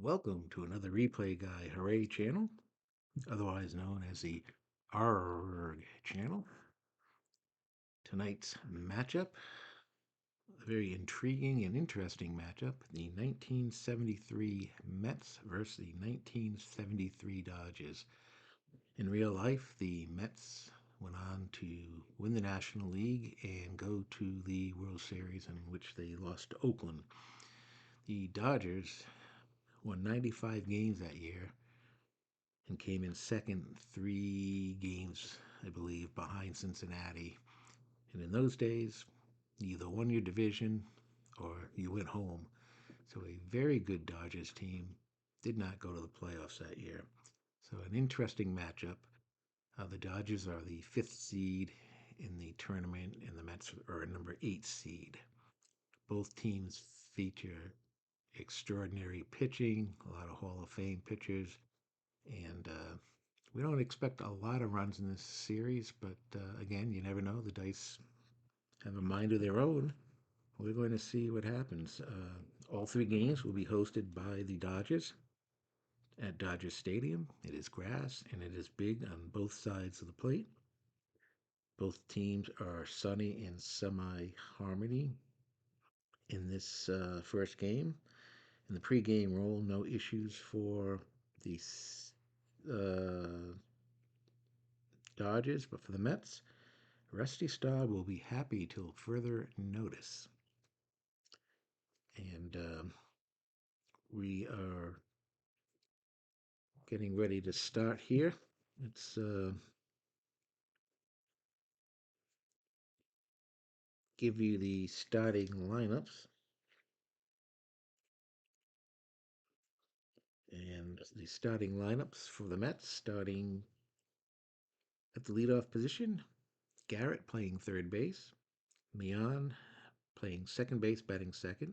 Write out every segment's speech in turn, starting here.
Welcome to another Replay Guy Hooray channel, otherwise known as the ARG channel. Tonight's matchup, a very intriguing and interesting matchup, the 1973 Mets versus the 1973 Dodgers. In real life, the Mets went on to win the National League and go to the World Series, in which they lost to Oakland. The Dodgers won 95 games that year and came in second 3 games, I believe, behind Cincinnati. And in those days, you either won your division or you went home. So a very good Dodgers team did not go to the playoffs that year. So an interesting matchup. The Dodgers are the fifth seed in the tournament, and the Mets are a number 8 seed. Both teams feature extraordinary pitching, a lot of Hall of Fame pitchers, and we don't expect a lot of runs in this series, but again, you never know. The dice have a mind of their own. We're going to see what happens. All 3 games will be hosted by the Dodgers at Dodger Stadium. It is grass and it is big on both sides of the plate. Both teams are sunny and semi-harmony in this first game. In the pregame roll, no issues for the uh, Dodgers, but for the Mets, Rusty Staub will be happy till further notice. And we are getting ready to start here. Let's give you the starting lineups. And the starting lineups for the Mets, starting at the leadoff position, Garrett playing third base, Leon playing second base, batting second,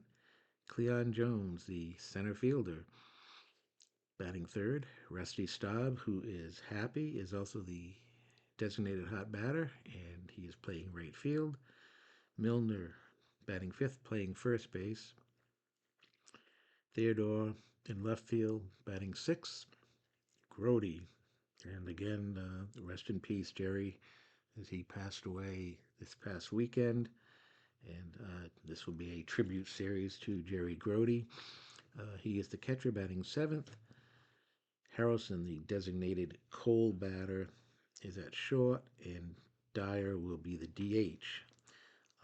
Cleon Jones, the center fielder, batting third. Rusty Staub, who is happy, is also the designated hot batter, and he is playing right field. Milner batting fifth, playing first base. Theodore in left field, batting sixth. Grody, and again, rest in peace, Jerry, as he passed away this past weekend. And this will be a tribute series to Jerry Grody. He is the catcher, batting seventh. Harrelson, the designated cold batter, is at short, and Dyer will be the DH.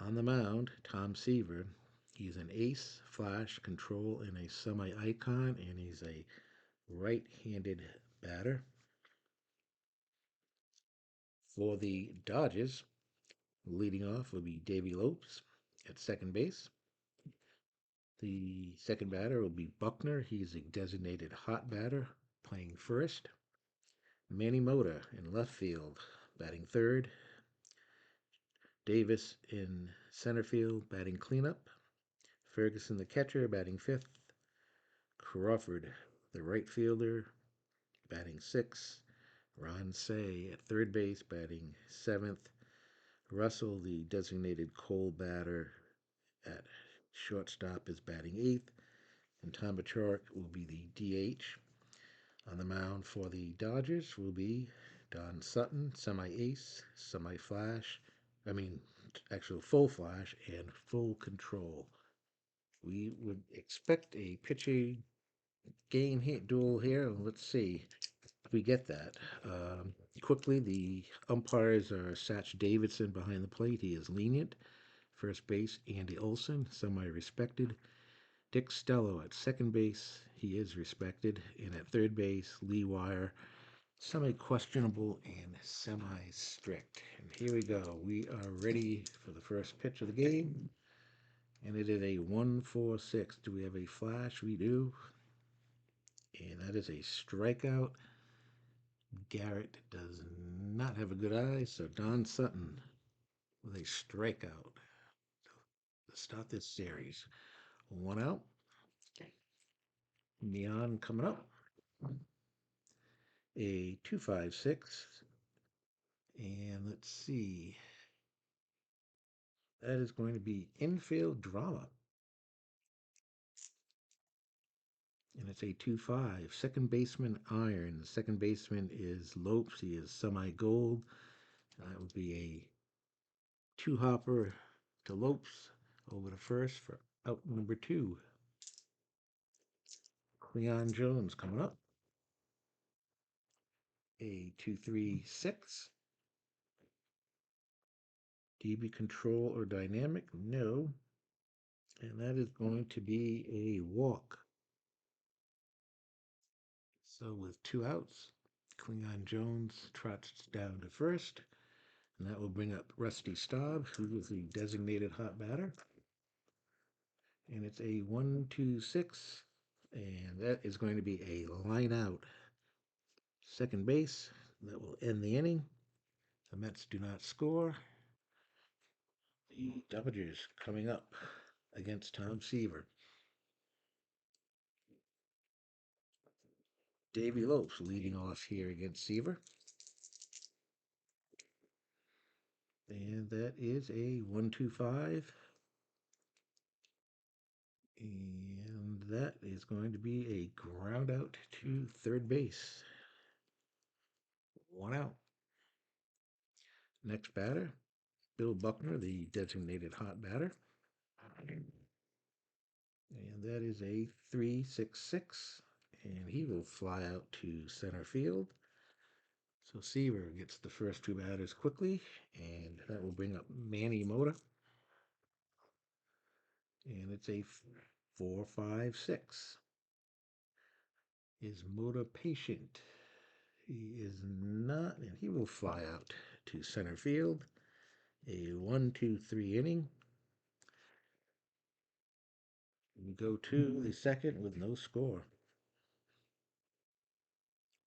On the mound, Tom Seaver. He's an ace, flash, control, and a semi-icon, and he's a right-handed batter. For the Dodgers, leading off will be Davy Lopes at second base. The second batter will be Buckner. He's a designated hot batter, playing first. Manny Mota in left field, batting third. Davis in center field, batting cleanup. Ferguson, the catcher, batting fifth. Crawford, the right fielder, batting sixth. Ron Say at third base, batting seventh. Russell, the designated cold batter at shortstop, is batting eighth. And Tom Bacharach will be the DH. On the mound for the Dodgers will be Don Sutton, semi-ace, semi-flash, actual full flash and full control. We would expect a pitching game hit duel here. Let's see if we get that. Quickly, the umpires are Satch Davidson behind the plate. He is lenient. First base, Andy Olson, semi-respected. Dick Stello at second base, he is respected. And at third base, Lee Wire, semi-questionable and semi-strict. And here we go. We are ready for the first pitch of the game. And it is a 1-4-6. Do we have a flash? We do. And that is a strikeout. Garrett does not have a good eye, so Don Sutton with a strikeout to start this series. One out. Neon coming up. A 2-5-6. And let's see. That is going to be infield drama. And it's a 2-5. Second baseman iron. The second baseman is Lopes. He is semi-gold. That would be a two-hopper to Lopes over to first for out number 2. Cleon Jones coming up. A 2-3-6. DB control or dynamic? No. And that is going to be a walk. So with 2 outs, Cleon Jones trots down to first. And that will bring up Rusty Staub, who is the designated hot batter. And it's a 1-2-6. And that is going to be a line out. Second base. That will end the inning. The Mets do not score. The Dodgers coming up against Tom Seaver. Davey Lopes leading off here against Seaver. And that is a 1-2-5. And that is going to be a ground out to third base. 1 out. Next batter, Bill Buckner, the designated hot batter. And that is a 3-6-6. And he will fly out to center field. So Seaver gets the first 2 batters quickly. And that will bring up Manny Mota. And it's a 4-5-6. Is Mota patient? He is not, and he will fly out to center field. A 1-2-3 inning. We go to the second with no score.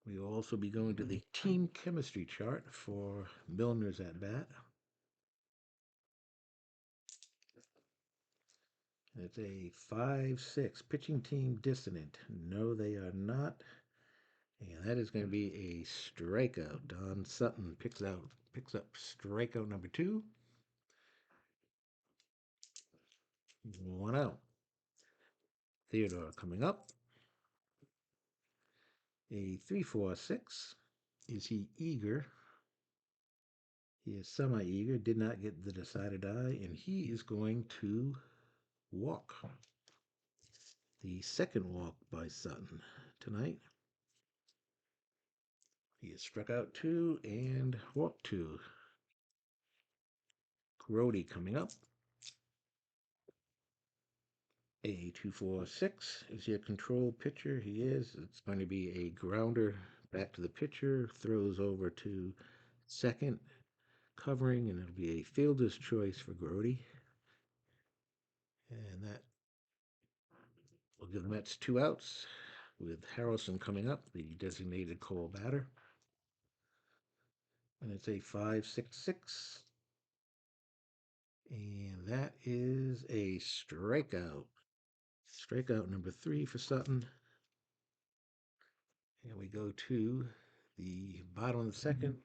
We will also be going to the team chemistry chart for Milner's at bat. It's a 5-6. Pitching team dissonant. No, they are not. And that is going to be a strikeout. Don Sutton picks up strikeout number 2. 1 out. Theodore coming up. A 3-4-6. Is he eager? He is semi-eager, did not get the decided eye, and he is going to walk. The second walk by Sutton tonight. He has struck out 2 and walked 2. Grody coming up. A 2-4-6. Is he a control pitcher? He is. It's going to be a grounder back to the pitcher. Throws over to second, covering, and it'll be a fielder's choice for Grody. And that will give the Mets 2 outs, with Harrelson coming up, the designated Cole batter. And it's a 5-6-6. And that is a strikeout. Strikeout number 3 for Sutton. And we go to the bottom of the second.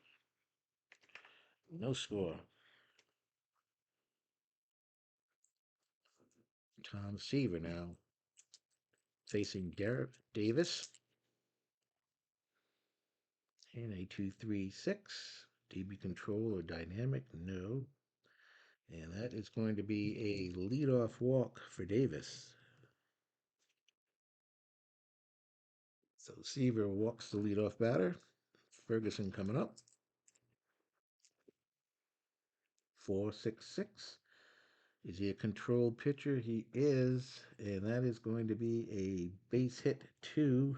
No score. Tom Seaver now facing Derek Davis. And a 2-3-6. DB control or dynamic? No. And that is going to be a leadoff walk for Davis. So Seaver walks the leadoff batter. Ferguson coming up. 4-6-6. Is he a controlled pitcher? He is. And that is going to be a base hit to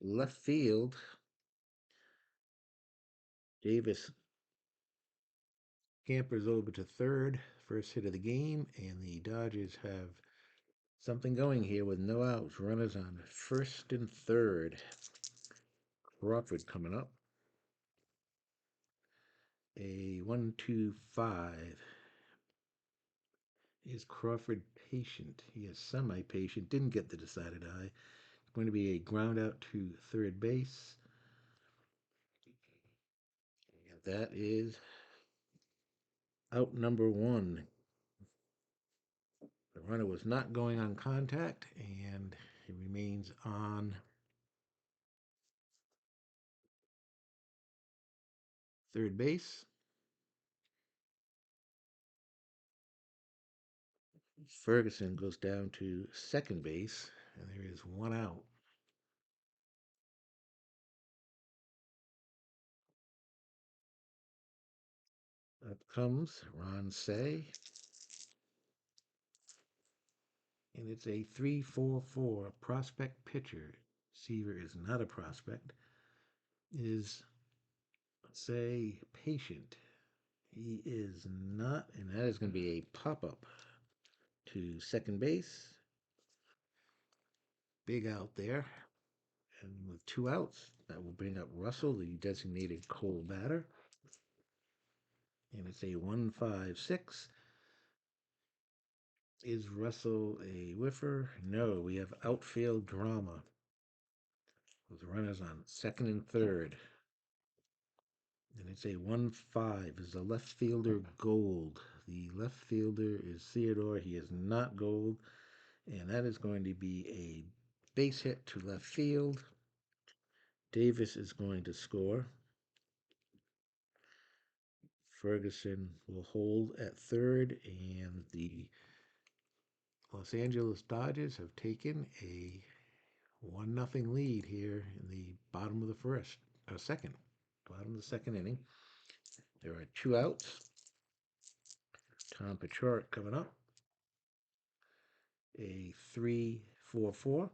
left field. Davis scampers over to third. First hit of the game. And the Dodgers have something going here with no outs. Runners on first and third. Crawford coming up. A 1-2-5. Is Crawford patient? He is semi-patient. Didn't get the decided eye. Going to be a ground out to third base. And that is out number 1. The runner was not going on contact, and he remains on third base. Ferguson goes down to second base, and there is one out. Up comes Ron Say, and it's a 3-4-4 prospect pitcher. Seaver is not a prospect, is, say, patient. He is not, and that is going to be a pop up to second base. Big out there. And with two outs, that will bring up Russell, the designated Cole batter. And it's a 1-5-6. Is Russell a whiffer? No, we have outfield drama with runners on second and third. And it's a 1-5. Is the left fielder Gold? The left fielder is Theodore. He is not Gold. And that is going to be a base hit to left field. Davis is going to score. Ferguson will hold at third, and the Los Angeles Dodgers have taken a 1-0 lead here in the bottom of the second, bottom of the second inning. There are two outs. Tom Pachorik coming up. A 3-4-4.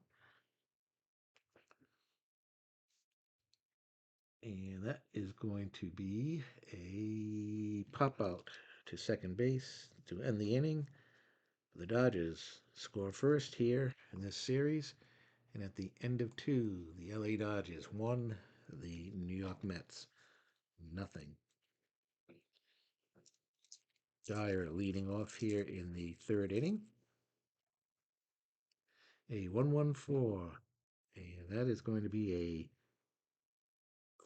And that is going to be a pop out to second base to end the inning. The Dodgers score first here in this series. And at the end of two, the LA Dodgers won, the New York Mets nothing. Dyer leading off here in the third inning. A 1-1-4. And that is going to be a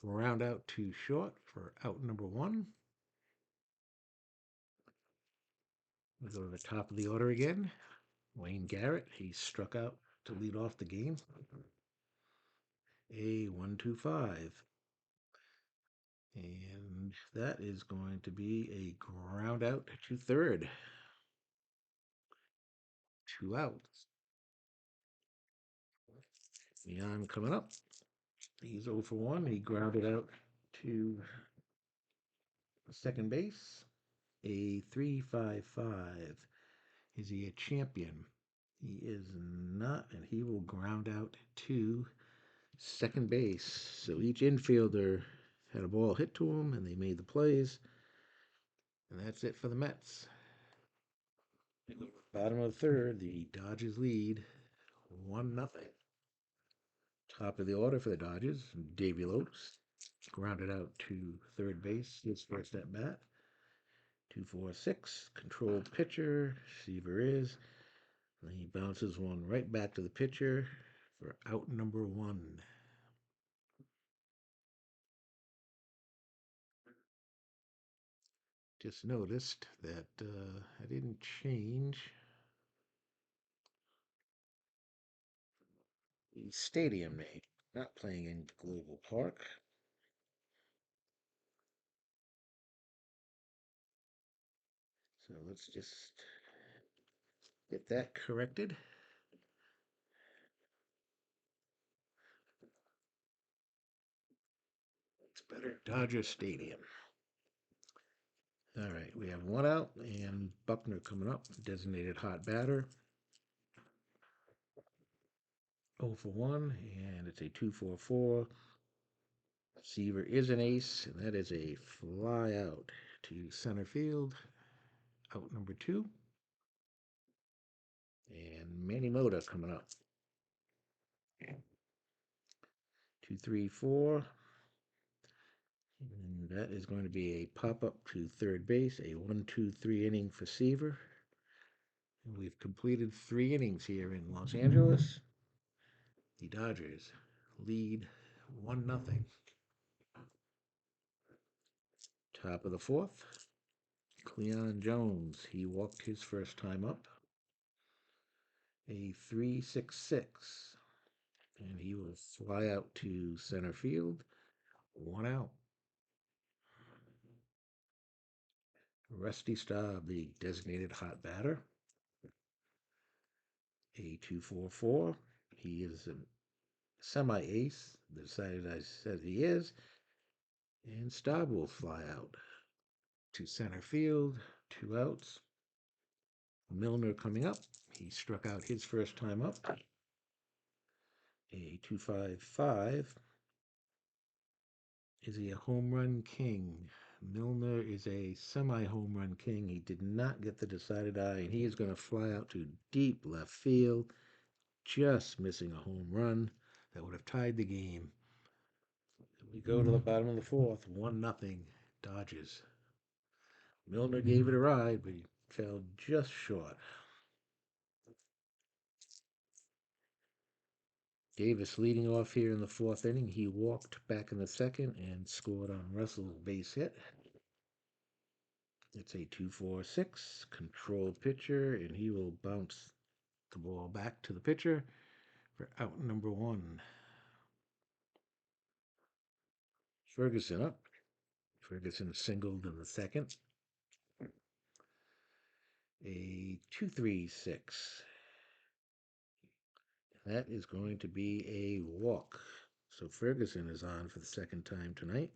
ground out to short for out number one. We go to the top of the order again. Wayne Garrett, he struck out to lead off the game. A 1-2-5. And that is going to be a ground out to third. Two outs. Leon coming up. He's 0 for 1. He grounded out to second base. A 3-5-5. Is he a champion? He is not, and he will ground out to second base. So each infielder had a ball hit to him, and they made the plays. And that's it for the Mets. Bottom of the third, the Dodgers lead 1-0. Top of the order for the Dodgers, Davy Lopes grounded out to third base, his first at bat. 2-4-6, controlled pitcher, Seaver is. And he bounces one right back to the pitcher for out number one. Just noticed that I didn't change the stadium name. Not playing in Global Park. So let's just get that corrected. It's better. Dodger Stadium. All right, we have one out, and Buckner coming up, designated hot batter. 0 for 1, and it's a 2-4-4. Seaver is an ace, and that is a fly out to center field. Out number two. And Manny Mota coming up. 2-3-4. And that is going to be a pop up to third base, a 1-2-3 inning for Seaver. And we've completed 3 innings here in Los Angeles. The Dodgers lead 1-0. Top of the fourth. Cleon Jones, he walked his first time up. A 3-6-6. And he will fly out to center field. One out. Rusty Staub, the designated hot batter. A 2-4-4. He is a semi-ace. Decided I said he is. And Staub will fly out to center field. Two outs. Milner coming up. He struck out his first time up. A 2-5-5. Is he a home run king? Milner is a semi-home run king. He did not get the decided eye, and he is going to fly out to deep left field, just missing a home run that would have tied the game. We go to the bottom of the fourth, 1-0 Dodgers. Milner gave it a ride, but he fell just short. Davis leading off here in the fourth inning. He walked back in the second and scored on Russell's base hit. It's a 2-4-6 control pitcher, and he will bounce the ball back to the pitcher for out number one. Ferguson up. Ferguson singled in the second. A 2-3-6. That is going to be a walk. So Ferguson is on for the second time tonight.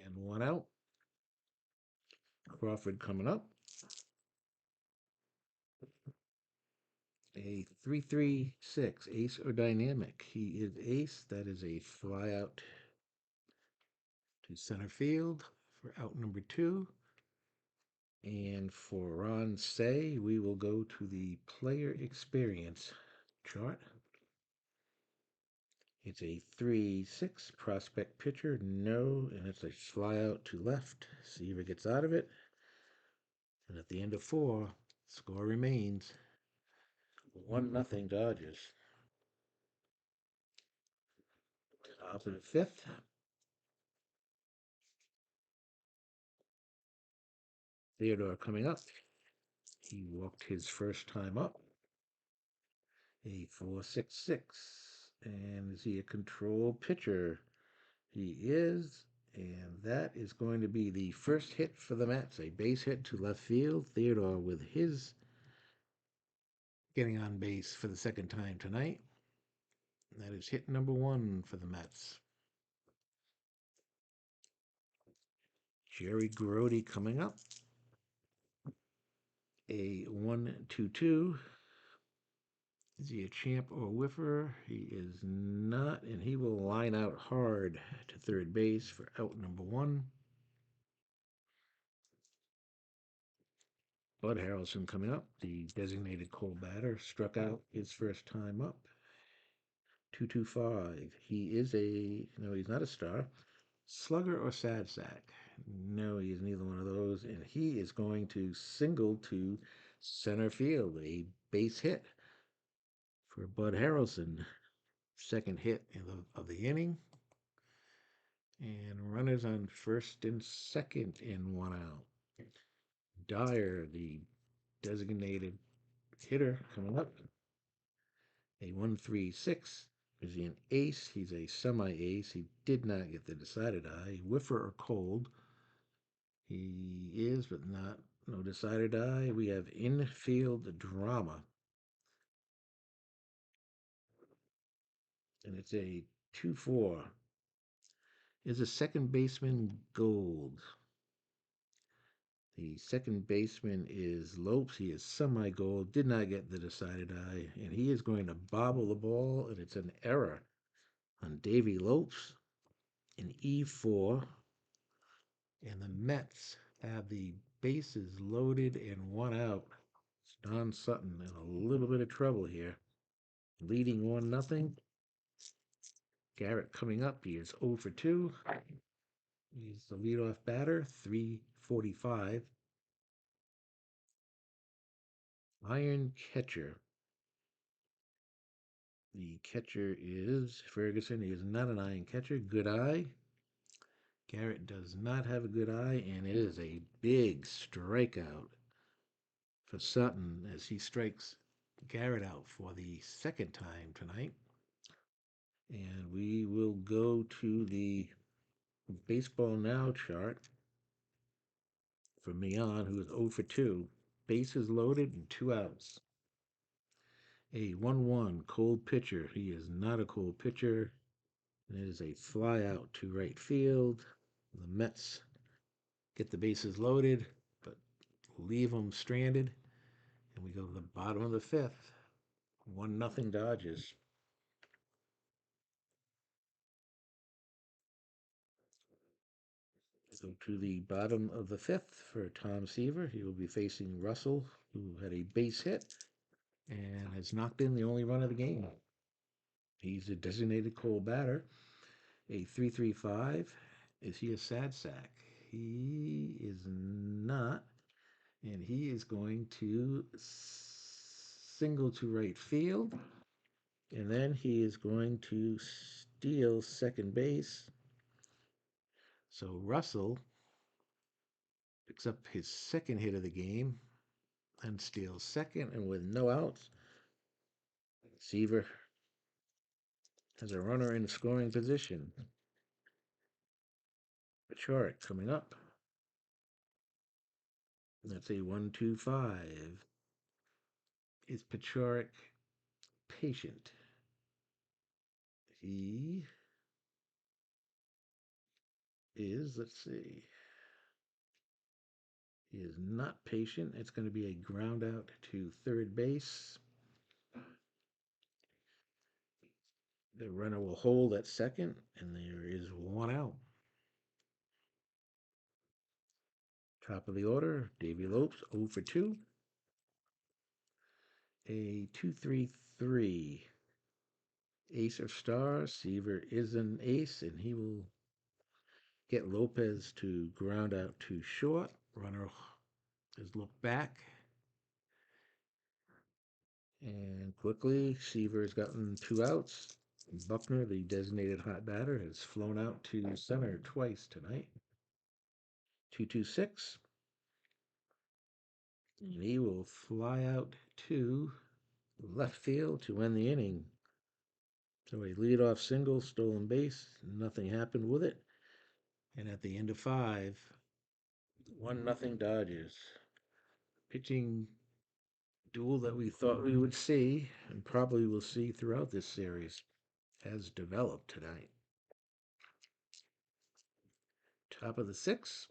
And one out. Crawford coming up. A 3-3-6. Ace or dynamic. He is ace. That is a fly out to center field for out number two. And for Ron Say, we will go to the player experience chart. It's a 3-6 prospect pitcher. No, and it's a fly out to left. Seaver gets out of it. And at the end of four, score remains 1-0 Dodgers. Top of the fifth. Theodore coming up. He walked his first time up. A 4-6-6. And is he a control pitcher? He is. And that is going to be the first hit for the Mets. A base hit to left field. Theodore with his getting on base for the second time tonight. That is hit number one for the Mets. Jerry Grody coming up. A 1-2-2. Is he a champ or a whiffer? He is not, and he will line out hard to third base for out number one. Bud Harrelson coming up, the designated cold batter, struck out his first time up. 2-2-5. He is no, he's not a star. Slugger or sad sack? No, he is neither one of those, and he is going to single to center field, a base hit for Bud Harrelson. Second hit of the inning. And runners on first and second in one out. Dyer, the designated hitter, coming up. A 1-3-6. Is he an ace? He's a semi-ace. He did not get the decided eye. Whiffer or cold? He is, but not no decided eye. We have infield drama. And it's a 2-4. Is a second baseman gold? The second baseman is Lopes. He is semi-gold. Did not get the decided eye. And he is going to bobble the ball, and it's an error on Davy Lopes. An E4. And the Mets have the bases loaded and one out. It's Don Sutton in a little bit of trouble here. Leading 1-0. Garrett coming up. He is 0 for 2. He's the leadoff batter, 345. Iron catcher. The catcher is Ferguson. He is not an iron catcher. Good eye. Garrett does not have a good eye, and it is a big strikeout for Sutton as he strikes Garrett out for the second time tonight. And we will go to the Baseball Now chart for Mian, who is 0 for 2. Bases loaded and 2 outs. A 1-1 cold pitcher. He is not a cold pitcher. And it is a fly out to right field. The Mets get the bases loaded, but leave them stranded. And we go to the bottom of the fifth. 1-0 Dodgers. So to the bottom of the fifth for Tom Seaver. He will be facing Russell, who had a base hit and has knocked in the only run of the game. He's a designated cold batter. A 3.35. Is he a sad sack? He is not. And he is going to single to right field. And then he is going to steal second base. So Russell picks up his second hit of the game and steals second. And with no outs, Seaver has a runner in scoring position. Pachorik coming up. That's a 1-2-5. Is Pachorik patient? He is, let's see. He is not patient. It's going to be a ground out to third base. The runner will hold at second, and there is one out. Top of the order, Davy Lopes, 0 for 2. A 2-3-3. Ace or star. Seaver is an ace, and he will get Lopez to ground out to short. Runner is looked back. And quickly, Seaver has gotten 2 outs. Buckner, the designated hot batter, has flown out to center twice tonight. 2-2-6. And he will fly out to left field to end the inning. So a leadoff single, stolen base. Nothing happened with it. And at the end of 5, 1-0 Dodgers. Pitching duel that we thought we would see and probably will see throughout this series has developed tonight. Top of the 6th.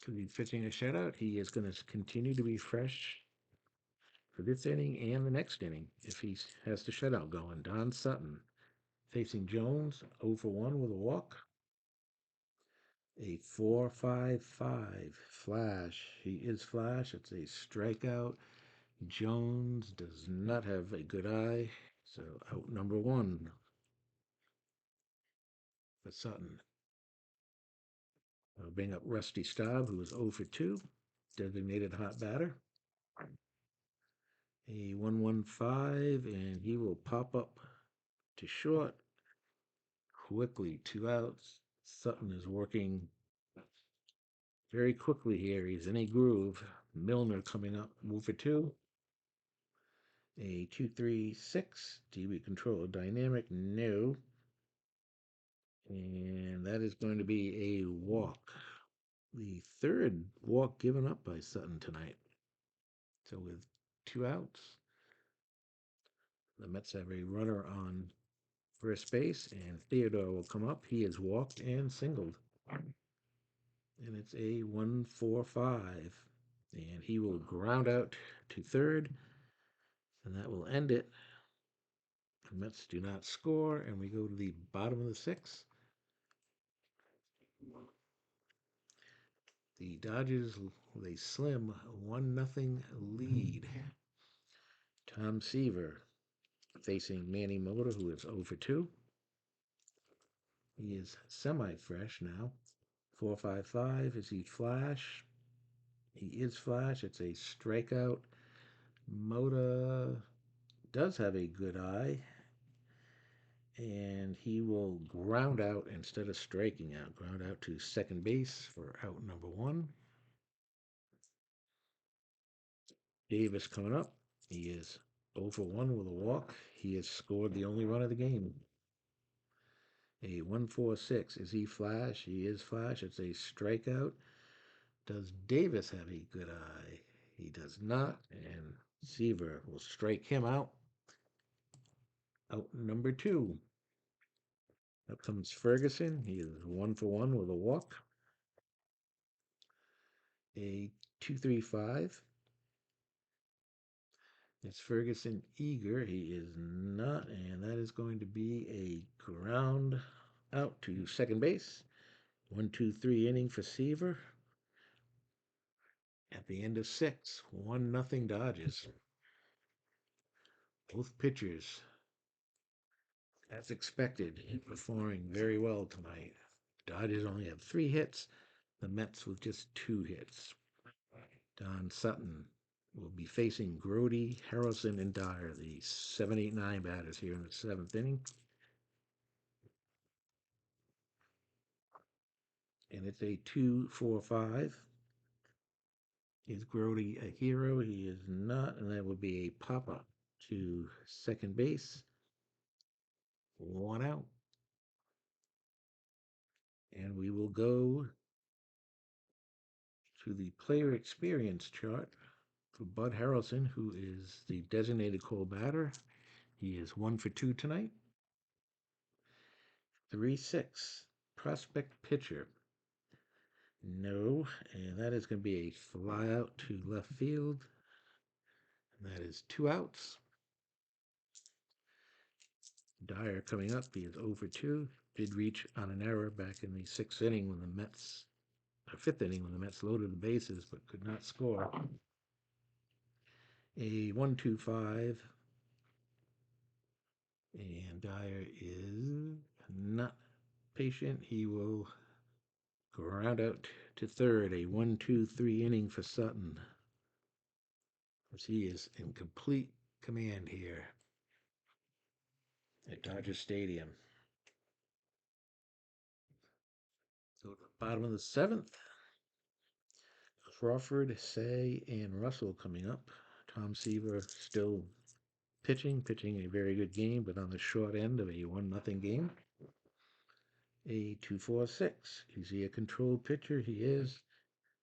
Could be pitching a shutout. He is going to continue to be fresh for this inning and the next inning if he has the shutout going. Don Sutton facing Jones, 0 for 1 with a walk. A 4.55 flash. He is flash. It's a strikeout. Jones does not have a good eye. So out number 1 for Sutton. I'll bring up Rusty Staub, who is 0 for 2. Designated hot batter. A 1-1-5, and he will pop up to short. Quickly, 2 outs. Sutton is working very quickly here. He's in a groove. Milner coming up, 0 for 2. A 2-3-6. TV control dynamic, no. And that is going to be a walk. The third walk given up by Sutton tonight. So with 2 outs, the Mets have a runner on first base, and Theodore will come up. He is walked and singled. And it's a 1-4-5. And he will ground out to third, and that will end it. The Mets do not score, and we go to the bottom of the 6th. The Dodgers with a slim 1-0 lead. Tom Seaver facing Manny Mota, who is 0 for 2. He is semi-fresh now. 4.55. Is he flash? He is flash. It's a strikeout. Mota does have a good eye, and he will ground out instead of striking out. Ground out to second base for out number 1. Davis coming up. He is 0 for 1 with a walk. He has scored the only run of the game. A 1-4-6. Is he flash? He is flash. It's a strikeout. Does Davis have a good eye? He does not. And Seaver will strike him out. Out number 2. Up comes Ferguson. He is 1 for 1 with a walk. A 2-3-5. It's Ferguson eager. He is not, and that is going to be a ground out to second base. 1-2-3 inning for Seaver. At the end of 6, 1-0 Dodgers. Both pitchers, as expected, performing very well tonight. Dodgers only have 3 hits. The Mets with just 2 hits. Don Sutton will be facing Grody, Harrelson, and Dyer, the 7, 8, 9 batters here in the 7th inning. And it's a 2-4-5. Is Grody a hero? He is not, and that would be a pop-up to second base. 1 out. And we will go to the player experience chart for Bud Harrelson, who is the designated cold batter. He is 1 for 2 tonight. 3-6. Prospect pitcher. No, and that is going to be a fly out to left field. And that is 2 outs. Dyer coming up. He is 0 for 2. Did reach on an error back in the 6th inning when the Mets, or 5th inning when the Mets loaded the bases but could not score. A 1-2-5. And Dyer is not patient. He will ground out to third. A 1-2-3 inning for Sutton, as he is in complete command here at Dodger Stadium. So at the bottom of the 7th, Crawford, Say, and Russell coming up. Tom Seaver still pitching a very good game, but on the short end of a 1-0 game. A 2-4-6. Is he a controlled pitcher? He is.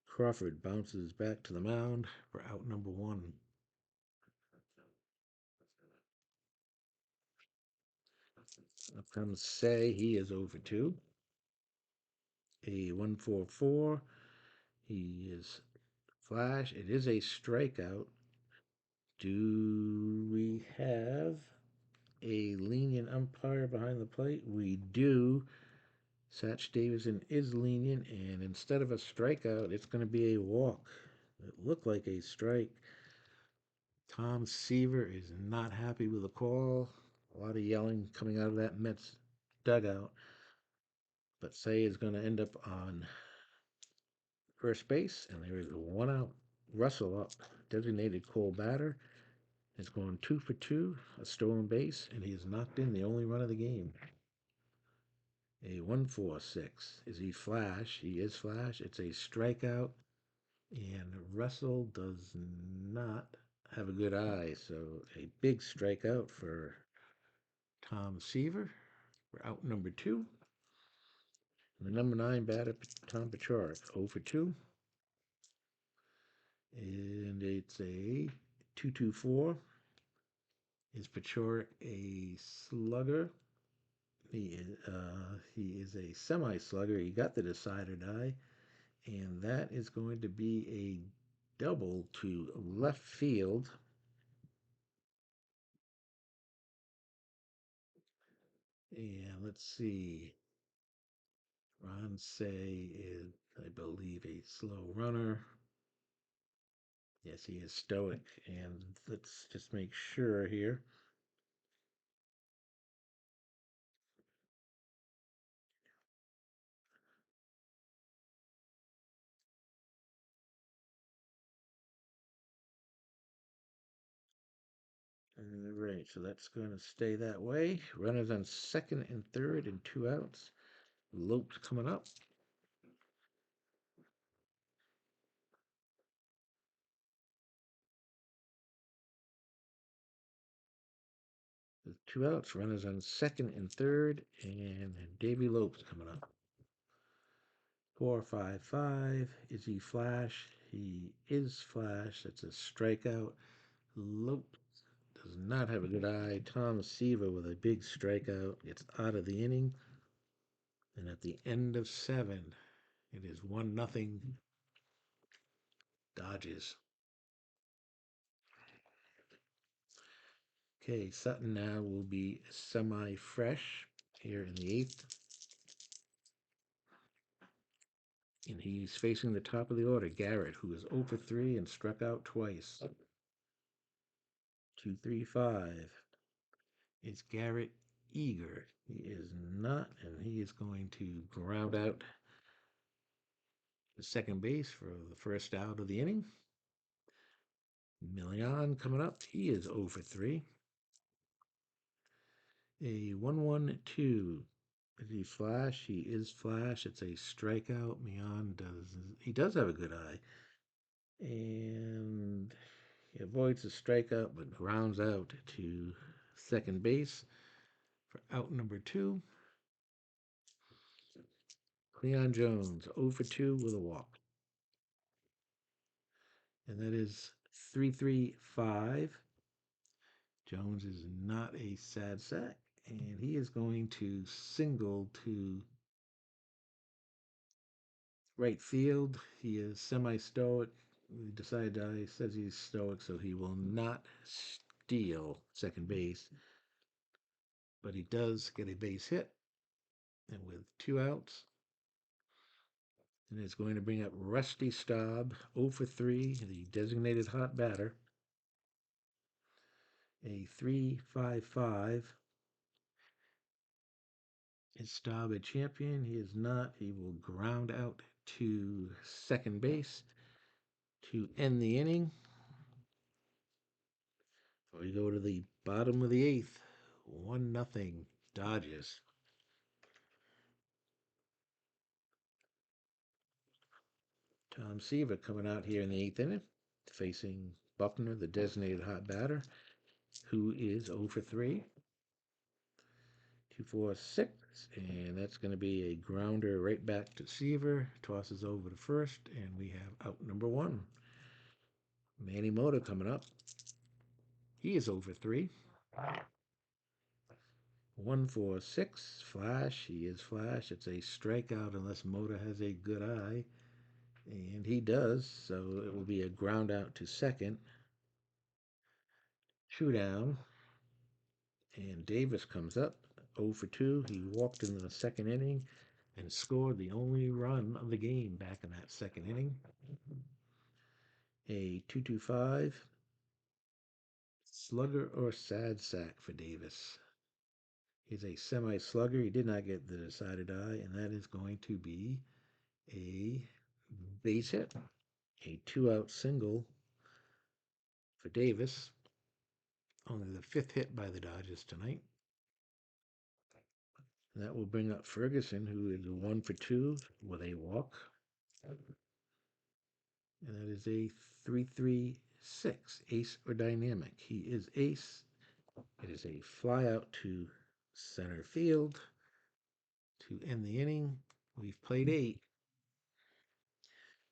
Crawford bounces back to the mound for out number 1. Up comes Say. He is over 2. A 1-4-4. He is flash. It is a strikeout. Do we have a lenient umpire behind the plate? We do. Satch Davidson is lenient, and instead of a strikeout, it's going to be a walk. It looked like a strike. Tom Seaver is not happy with the call. A lot of yelling coming out of that Mets dugout. But Say is going to end up on first base, and there is a 1 out. Russell up, designated cold batter. It's going 2 for 2, a stolen base, and he has knocked in the only run of the game. A 1-4-6. Is he flash? He is flash. It's a strikeout, and Russell does not have a good eye, so a big strikeout for Tom Seaver. We're out number 2. And the number 9 batter, Tom Pachorik, 0 for 2. And it's a 2-2-4. Is Pachorik a slugger? He is a semi-slugger. He got the decider die, and that is going to be a double to left field. And let's see. Ron Say is, I believe, a slow runner. Yes, he is stoic. And let's just make sure here. All right, so that's going to stay that way. Runners on second and third and 2 outs. Lopes coming up. With 2 outs, runners on second and third, and Davy Lopes coming up. 4-5-5. Is he flash? He is flash. That's a strikeout. Lopes does not have a good eye. Tom Seaver with a big strikeout gets out of the inning. And at the end of 7, it is 1-0 Dodgers. Okay, Sutton now will be semi-fresh here in the 8th. And he's facing the top of the order, Garrett, who is 0 for 3 and struck out twice. 2-3-5. Is Garrett eager? He is not, and he is going to ground out the second base for the first out of the inning. Million coming up. He is 0 for 3. A 1-1-2. Is he flash? He is flash. It's a strikeout. He does have a good eye. And he avoids the strikeout but grounds out to second base for out number 2. Cleon Jones, 0 for 2 with a walk. And that is 3-3-5. Jones is not a sad sack, and he is going to single to right field. He is semi-stoic. Says he's stoic, so he will not steal second base. But he does get a base hit, and with 2 outs, and it's going to bring up Rusty Staub, 0 for 3, the designated hot batter. A 3-5-5. Is Staub a champion? He is not. He will ground out to second base to end the inning. We go to the bottom of the 8th. 1-0 Dodgers. Tom Seaver coming out here in the 8th inning, facing Buckner, the designated hot batter, who is 0 for 3. 2-4-6, and that's going to be a grounder right back to Seaver. Tosses over to first, and we have out number 1. Manny Mota coming up. He is 0 for 3. 1-4-6, flash. He is flash. It's a strikeout unless Mota has a good eye, and he does, so it will be a ground out to second. 2 down, and Davis comes up, 0 for 2. He walked in the second inning and scored the only run of the game back in that second inning. A 2-2-5. Slugger or sad sack for Davis. He's a semi-slugger. He did not get the decided eye, and that is going to be a base hit. A 2-out single for Davis. Only the 5th hit by the Dodgers tonight. And that will bring up Ferguson, who is 1 for 2 with a walk. And that is a 3-3-6, ace or dynamic. He is ace. It is a fly out to center field to end the inning. We've played 8.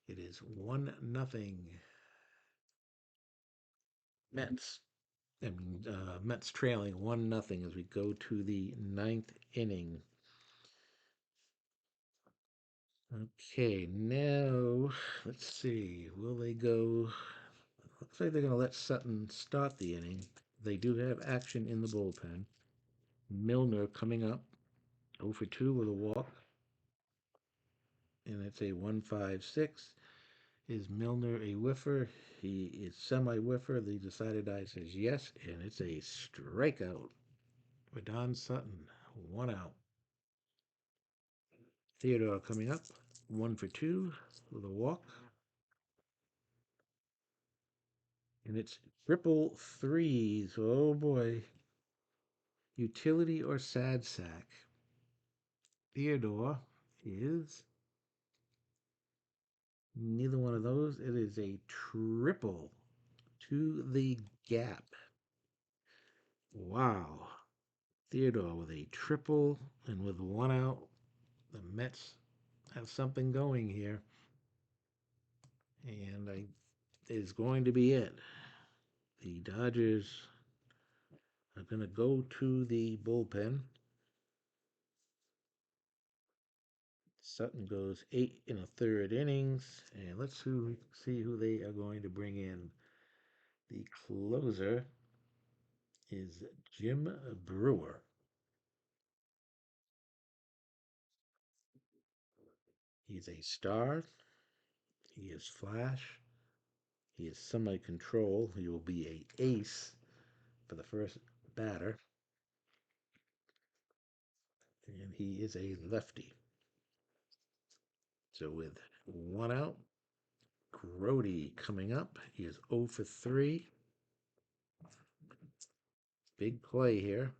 It is 1-0 Mets. Mets trailing 1-0 as we go to the 9th inning. Okay, now let's see. Will they go? Looks like they're going to let Sutton start the inning. They do have action in the bullpen. Milner coming up, 0 for 2 with a walk. And it's a 1-5-6. Is Milner a whiffer? He is semi-whiffer. The decided eye says yes, and it's a strikeout for Don Sutton. 1 out. Theodore coming up, 1 for 2 with a walk. And it's triple threes. Oh boy. Utility or sad sack. Theodore is neither one of those. It is a triple to the gap. Wow. Theodore with a triple, and with one out, the Mets have something going here, and it is going to be it. The Dodgers are going to go to the bullpen. Sutton goes 8 1/3 innings, and let's see who they are going to bring in. The closer is Jim Brewer. He's a star. He is flash. He is semi-control. He will be a ace for the first batter, and he is a lefty. So with one out, Grody coming up. He is 0 for 3. Big play here.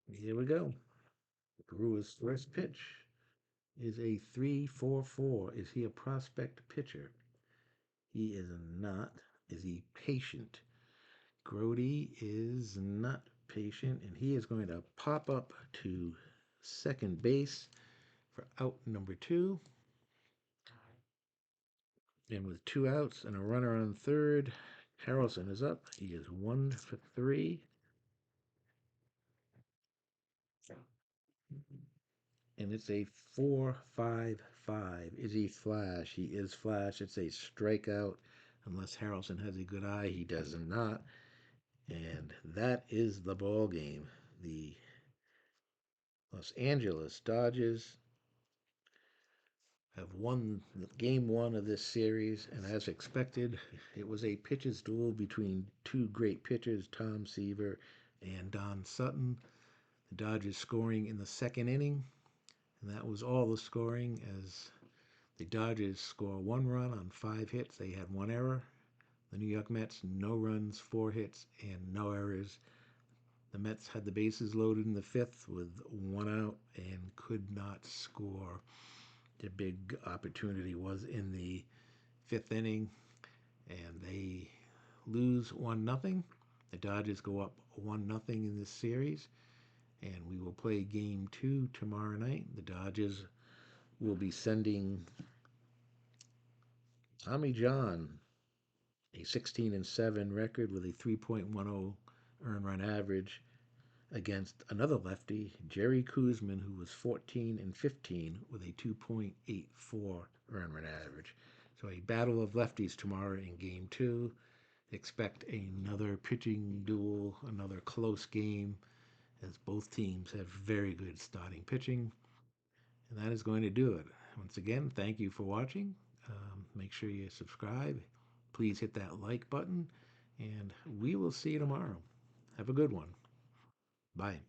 Here we go. Brewer's first pitch is a 3-4-4. Is he a prospect pitcher? He is not. Is he patient? Grody is not patient, and he is going to pop up to second base for out number 2. And with 2 outs and a runner on third, Harrelson is up. He is 1 for 3. And it's a 4-5-5. Is he flash? He is flash. It's a strikeout. Unless Harrelson has a good eye, he does not. And that is the ball game. The Los Angeles Dodgers have won game 1 of this series, and as expected, it was a pitcher's duel between two great pitchers, Tom Seaver and Don Sutton. The Dodgers scoring in the second inning, and that was all the scoring, as the Dodgers score 1 run on 5 hits. They had 1 error. The New York Mets, no runs, 4 hits, and no errors. The Mets had the bases loaded in the 5th with 1 out and could not score. Their big opportunity was in the 5th inning, and they lose 1-0. The Dodgers go up 1-0 in this series, and we will play game 2 tomorrow night. The Dodgers will be sending Tommy John, a 16-7 record with a 3.10 earned run average, against another lefty, Jerry Kuzman, who was 14-15 with a 2.84 earned run average. So a battle of lefties tomorrow in game 2. Expect another pitching duel, another close game, as both teams have very good starting pitching. And that is going to do it. Once again, thank you for watching. Make sure you subscribe. Please hit that like button, and we will see you tomorrow. Have a good one. Bye.